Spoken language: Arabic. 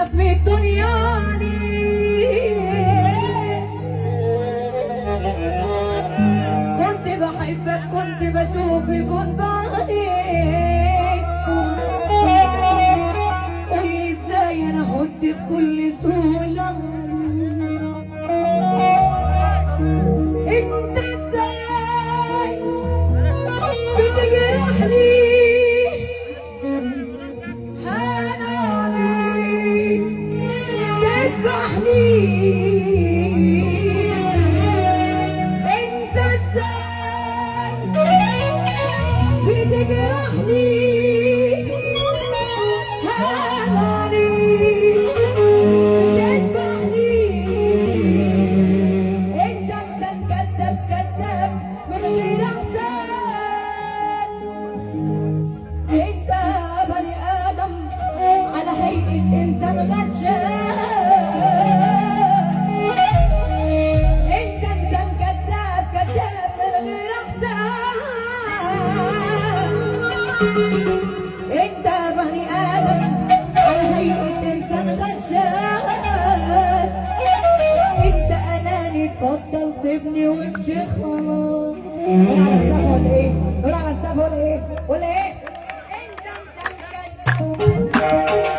اسد من الدنيا كنت بحبك كنت بشوف الكون بعينيك قولي ازاي انا كنت بكل سهولة انت ازاي بتجرحني انت ازاي بتجرحني هاني بتذبحني انت انسان كذاب كذاب من غير احساس انت بني ادم على هيئة انسان غشاش انت بني ادم على هيئة انسان غشاش انت اناني اتفضل سيبني وامشي خلاص نور على السقف ولا ايه؟ نور على السقف ولا ايه؟ ولا ايه؟ انت انسان كذاب